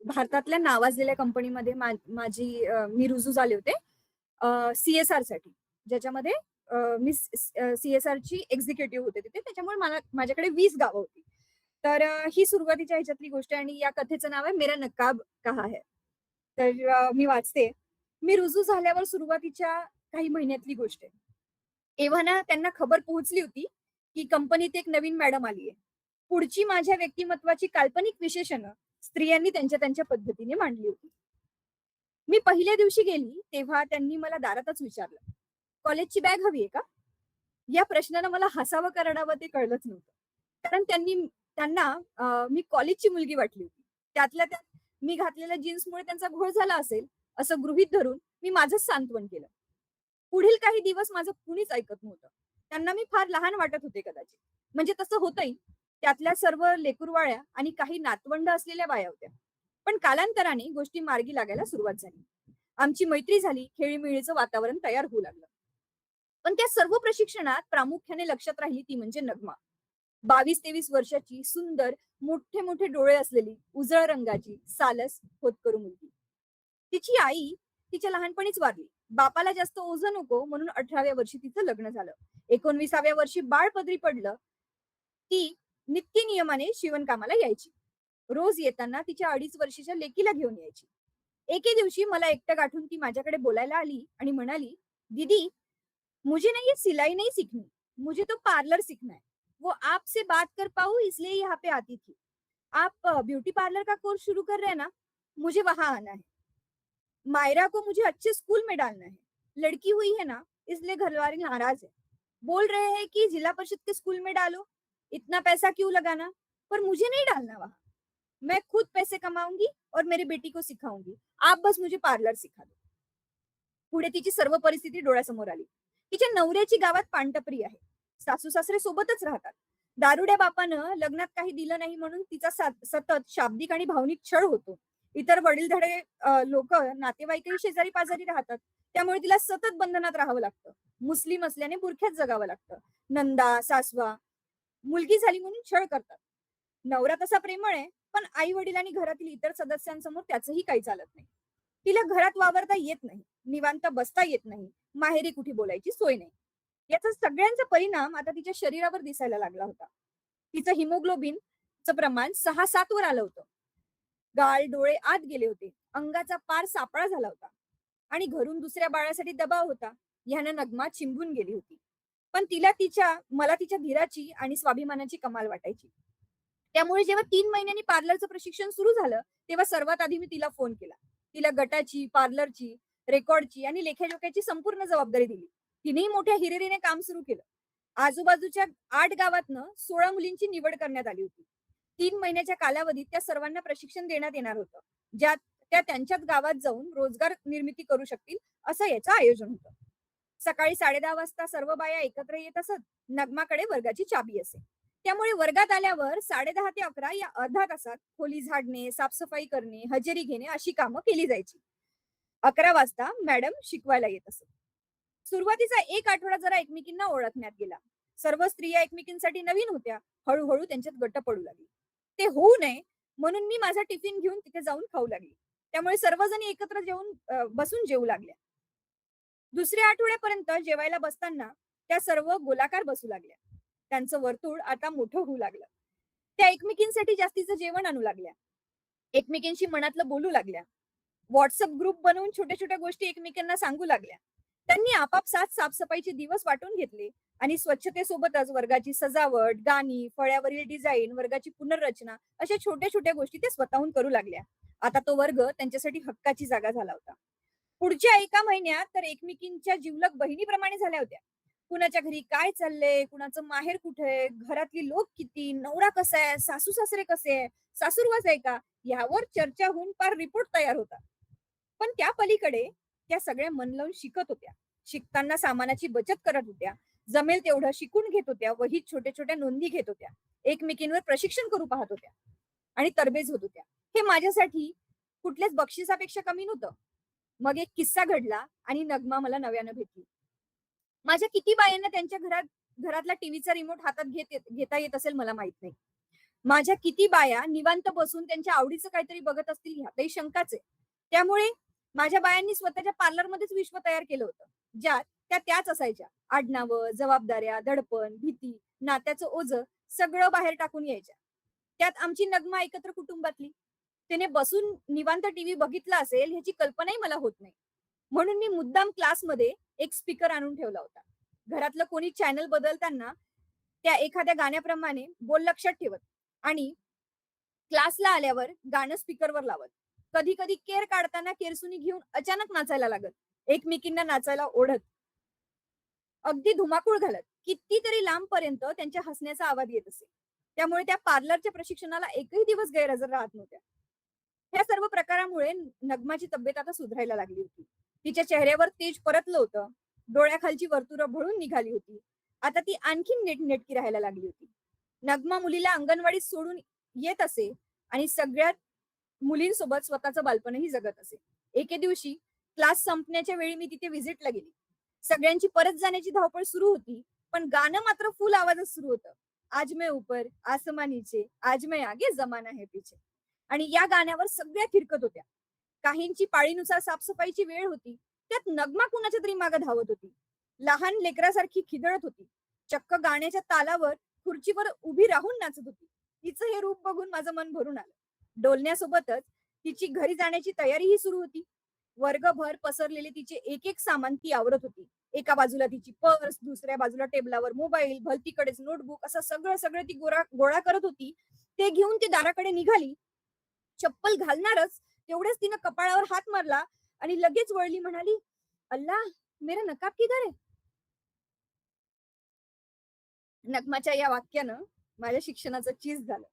भारतातल्या नावाजलेल्या कंपनीमध्ये मी रुजू झाले होते CSR साठी. ज्याच्यामध्ये मी CSR ची एक्झिक्युटिव्ह होते तिथे. त्याच्यामुळे माझ्याकडे 20 गावं होती. तर ही सुरुवातीच्या ह्याच्यातली गोष्ट आहे आणि या कथेचं नाव आहे मेरा नकाब कहा है. तर मी वाचते. मी रुजू झाल्यावर सुरुवातीच्या काही महिन्यातली गोष्ट आहे. तेव्हा ना त्यांना खबर पोहोचली होती, की कंपनीत एक नवीन मॅडम आली आहे. पुढची माझ्या व्यक्तिमत्त्वाची काल्पनिक विशेषणं स्त्रियांनी त्यांच्या त्यांच्या पद्धतीने मांडली होती. मी पहिल्या दिवशी गेली तेव्हा त्यांनी मला दारातच विचारलं, "कॉलेजची बॅग हवी आहे का?" या प्रश्नानं मला हसावं का रडावं ते कळलंच नव्हतं. कारण त्यांना मी कॉलेजची मुलगी वाटली होती. त्यातल्या त्यात मी घातलेल्या जीन्समुळे त्यांचा घोळ झाला असेल, असं गृहीत धरून मी माझंच सांत्वन केलं. पुढील काही दिवस माझं कुणीच ऐकत नव्हतं. त्यांना मी फार लहान वाटत होते कदाचित. म्हणजे तसं होतंही. त्यातल्या सर्व लेकरूवाळ्या आणि काही नातवंड असलेल्या बाया होत्या. पण कालांतराने गोष्टी मार्गी लागायला सुरुवात झाली. आमची मैत्री झाली, खेळीमेळीचं वातावरण तयार होऊ लागलं. पण त्या सर्व प्रशिक्षणात प्रामुख्याने लक्षात राहिली ती म्हणजे नग्मा. 22-23 वर्षाची, सुंदर, मोठे मोठे डोळे असलेली, उजळ रंगाची, सालस होतकरू मुलगी. तिची आई तिच्या लहानपणीच वारली. बापाला जास्त ओझं नको म्हणून 18व्या वर्षी तिचं लग्न झालं. 19व्या वर्षी बाळ पदरी पडलं. ती नित्यनियमाने शिवणकामाला यायची. रोज येताना तिच्या 2.5 वर्षाच्या लेकीला घेऊन यायची. एके दिवशी मला एकटं गाठून ती माझ्याकडे बोलायला आली आणि म्हणाली, "दीदी, मुझे ना ये सिलाई नहीं सीखनी, मुझे तो पार्लर सीखना है। वो आपसे बात कर पाऊँ इसलिए यहाँ पे आती थी। आप ब्यूटी पार्लर का कोर्स शुरू कर रहे हैं ना, मुझे वहाँ आना है। मायरा को मुझे अच्छे स्कूल में डालना है। लड़की हुई है ना, इसलिए घरवाले नाराज है। बोल रहे हैं कि जिला परिषद के स्कूल में डालो, इतना पैसा क्यों लगाना? पर मुझे नहीं डालना वहाँ। मैं खुद पैसे कमाऊंगी और मेरी बेटी को सिखाऊंगी। आप बस मुझे पार्लर सिखा दो." पुढे तिची सर्व परिस्थिती डोळ्यासमोर आली. तिच्या नवऱ्याची गावात पानटपरी आहे. सासू-सासरे सोबतच राहतात. दारुड्या बापानं लग्नात काही दिलं नाही म्हणून तिचा सतत शाब्दिक आणि भावनिक छळ होतो. इतर वडीलधारे लोकं, नातेवाईकही शेजारी-पाजारी राहतात. त्यामुळे तिला सतत बंधनात राहावं लागतं. मुस्लिम असल्याने बुरख्यात जगावं लागतं. नंदा, सासवा, मुलगी झाली म्हणून छळ करतात. नवरा तसा प्रेमळ आहे, पण आई-वडील आणि घरातील इतर सदस्यांसमोर त्याचंही काही चालत नाही. तिला घरात वावरता येत नाही, निवांत बसता येत नाही, माहेरी कुठे बोलायची सोय नाही. याचा सगळ्यांचा परिणाम आता तिच्या शरीरावर दिसायला लागला होता. तिचं हिमोग्लोबिनचं प्रमाण 6-7 वर आलं होतं. गाल, डोळे आत गेले होते. अंगाचा पार सापळा झाला होता. आणि घरून दुसऱ्या बाळासाठी दबाव होता. ह्यानं नग्मा चिंबून गेली होती. पण मला तिच्या धीराची आणि स्वाभिमानाची कमाल वाटायची. त्यामुळे जेव्हा 3 महिन्यांनी पार्लरचं प्रशिक्षण सुरू झालं, तेव्हा सर्वात आधी मी तिला फोन केला. तिला गटाची, पार्लरची, रेकॉर्डची आणि लेखाजोख्याची संपूर्ण जबाबदारी दिली. तिनेही मोठ्या हिरिरीने काम सुरू केलं. आजूबाजूच्या 8 गावातनं 16 मुलींची निवड करण्यात आली होती. 3 महिन्याच्या कालावधीत त्या सर्वांना प्रशिक्षण देण्यात येणार होतं. ज्यात त्या त्यांच्याच गावात जाऊन रोजगार निर्मिती करू शकतील, असं याचं आयोजन होतं. सकाळी 10:30 वाजता सर्व बाया एकत्र येत असत. नग्माकडे वर्गाची चाबी असे. त्यामुळे वर्गात आल्यावर 10:30 ते 11 या अर्ध्या तासात खोली झाडणे, साफसफाई करणे, हजेरी घेणे अशी कामं केली जायची. 11 वाजता मॅडम शिकवायला येत असत. सुरुवातीचा 1 आठवडा जरा एकमेकींना ओळखण्यात गेला. सर्व स्त्रिया एकमेकींसाठी नवीन होत्या. हळूहळू त्यांच्यात गट पडू लागली. ते होऊ नये म्हणून मी माझा टिफिन घेऊन तिथे जाऊन खाऊ लागली. त्यामुळे सर्वजणी एकत्र बसून जेवू लागल्या. दुसऱ्या आठवड्यापर्यंत जेवायला बसताना त्या सर्व गोलाकार बसू लागल्या. त्यांचं वर्तुळ आता मोठं होऊ लागलं. त्या एकमेकींसाठी जास्तीचं जेवण आणू लागल्या. एकमेकींशी मनातलं बोलू लागल्या. WhatsApp ग्रुप बनवून छोट्या-छोट्या गोष्टी एकमेकांना सांगू लागल्या. त्यांनी आपापसात साफसफाईचे दिवस वाटून घेतले आणि स्वच्छतेसोबतच वर्गाची सजावट, गाणी, फळ्यावरील डिझाईन, वर्गाची पुनर्रचना अशा छोट्या-छोट्या गोष्टी त्या स्वतःहून करू लागल्या. आता तो वर्ग त्यांच्यासाठी हक्काची जागा झाला होता. पुढच्या 1 महिन्यात तर एकमेकींच्या जिवलग बहिणीप्रमाणे झाल्या होत्या. कुणाच्या घरी काय चाललंय, कुणाचं माहेर कुठे, घरातली लोक किती, नवरा कसा आहे, सासू-सासरे कसे आहे, सासूरवास आहे का, यावर चर्चा होऊन फार रिपोर्ट तयार होता. पण त्या पलीकडे त्या सगळ्या मन लावून शिकत होत्या. शिकताना सामानाची बचत करत होत्या. जमेल तेवढं शिकून घेत होत्या. वहीत छोट्या-छोट्या नोंदी घेत होत्या. एकमेकींवर प्रशिक्षण करू पाहत होत्या आणि तरबेज होत होत्या. हे माझ्यासाठी कुठल्याच बक्षिसापेक्षा कमी नव्हतं. मग एक किस्सा घडला आणि नग्मा मला नव्यानं भेटली. माझ्या किती बायांना त्यांच्या घरातला टीव्हीचा रिमोट हातात घेता येत असेल मला माहित नाही. माझ्या किती बाया निवांत बसून त्यांच्या आवडीचं काहीतरी बघत असतील ह्यातही शंकाच आहे. त्यामुळे माझ्या बायांनी स्वतःच्या पार्लरमध्येच विश्व तयार केलं होतं, ज्यात त्या त्याच असायच्या. आडनावं, जबाबदाऱ्या, दडपण, भीती, नात्याचं ओझं सगळं बाहेर टाकून यायच्या. त्यात आमची नग्मा एकत्र कुटुंबातली. तिने बसून निवांत टीव्ही बघितला असेल ह्याची कल्पनाही मला होत नाही. म्हणून मी मुद्दाम क्लासमध्ये एक स्पीकर आणून ठेवला होता. घरातलं कोणी चॅनल बदलताना त्या एखाद्या गाण्याप्रमाणे बोल लक्षात ठेवत आणि क्लासला आल्यावर गाणं स्पीकरवर लावत. कधी-कधी केर काढताना केरसुनी घेऊन अचानक नाचायला लागत. एकमेकींना नाचायला ओढत. अगदी धुमाकूळ घालत. कितीतरी लांबपर्यंत त्यांच्या हसण्याचा आवाज येत असे. त्यामुळे त्या पार्लरच्या प्रशिक्षणाला एकही दिवस गैरहजर राहत नव्हत्या. ह्या सर्व प्रकारामुळे नग्माची तब्येत आता सुधारायला लागली होती. तिच्या चेहऱ्यावर तेज परतलं होतं. डोळ्याखालची वर्तुळं भरून निघाली होती. आता ती आणखीन नीटनेटकी राहायला लागली होती. नग्मा मुलीला अंगणवाडीत सोडून येत असे आणि सगळ्यात मुलींसोबत स्वतःचं बालपणही जगत असे. एके दिवशी क्लास संपण्याच्या वेळी मी तिथे व्हिजिटला गेली. सगळ्यांची परत जाण्याची धावपळ सुरू होती, पण गाणं मात्र फुल आवाजात सुरू होतं. आज मैं ऊपर आसमां नीचे, आज मैं आगे जमाना है पीछे. आणि या गाण्यावर सगळ्या थिरकत होत्या. काहींची पाळीनुसार साफसफाईची वेळ होती. त्यात नग्मा कुणाच्या तरी मागे धावत होती. लहान लेकरासारखी खिदळत होती. चक्क गाण्याच्या तालावर खुर्चीवर उभी राहून नाचत होती. तिचं हे रूप बघून माझं मन भरून आलं. डोलण्यासोबतच तिची घरी जाण्याची तयारीही सुरू होती. वर्गभर पसरलेले तिचे एक एक सामान ती आवरत होती. एका बाजूला तिची पर्स, दुसऱ्या बाजूला टेबलावर मोबाईल, भलतीकडेच नोटबुक, असं सगळं सगळं ती गोळा करत होती. ते घेऊन ती दाराकडे निघाली. चप्पल घालणारच तेवढ्याच तिनं कपाळावर हात मारला आणि लगेच वळली, म्हणाली, अल्लाह, मेरा नकाब किधर है? नग्माच्या या वाक्यानं माझ्या शिक्षणाचं चीज झालं.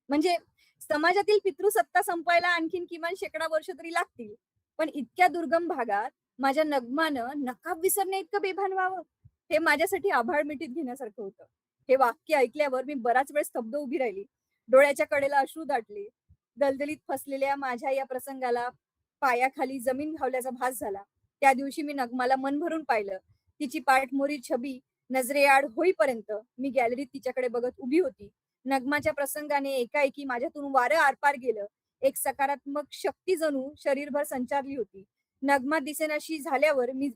म्हणजे समाजातील पितृसत्ता संपायला आणखीन किमान शेकडा वर्ष तरी लागतील, पण इतक्या दुर्गम भागात माझ्या नग्मानं नकाब विसरण्या इतकं बेभान व्हावं, हे माझ्यासाठी आभाळ मिठीत घेण्यासारखं होतं. हे वाक्य ऐकल्यावर मी बराच वेळ स्तब्ध उभी राहिली. डोळ्याच्या कडेला अश्रू दाटले. दलदलीत फसलेल्या माझ्या या प्रसंगाला पायाखाली जमीन घावल्याचा भास झाला. त्या दिवशी मी नग्माला मन भरून पाहिलं. तिची पाठमोरी छबी नजरेआड होईपर्यंत मी गॅलरीत तिच्याकडे बघत उभी होती. नग्माच्या प्रसंगाने एकाएकी माझ्यातून वारं आरपार गेलं. एक सकारात्मक शक्ती जणू शरीरभर संचारली होती. नग्मा दिसेनाशी झाल्यावर मी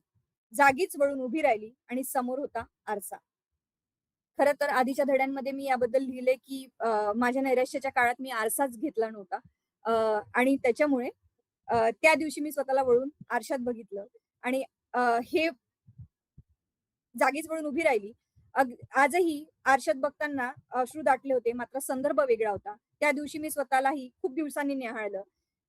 जागीच वळून उभी राहिली आणि समोर होता आरसा. खरं तर आधीच्या धड्यांमध्ये मी याबद्दल लिहिले की माझ्या नैराश्याच्या काळात मी आरसाच घेतला नव्हता. आणि त्याच्यामुळे त्या दिवशी मी स्वतःला वळून आरशात बघितलं आणि हे जागीच वळून उभी राहिली. आजही आरशात बघताना अश्रू दाटले होते, मात्र संदर्भ वेगळा होता. त्या दिवशी मी स्वतःलाही खूप दिवसांनी न्याहाळलं.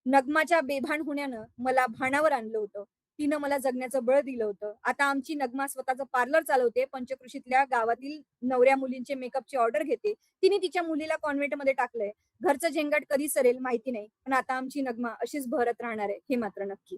नग्माच्या बेभान होण्यानं मला भानावर आणलं होतं. तिनं मला जगण्याचं बळ दिलं होतं. आता आमची नग्मा स्वतःचं पार्लर चालवते. पंचक्रोशीतल्या गावातील नवऱ्या मुलींचे मेकअपची ऑर्डर घेते. तिने तिच्या मुलीला कॉन्व्हेंटमध्ये टाकलंय. घरचं झेंगाट कधी सरेल माहिती नाही, पण आता आमची नग्मा अशीच बहरत राहणार आहे, हे मात्र नक्की.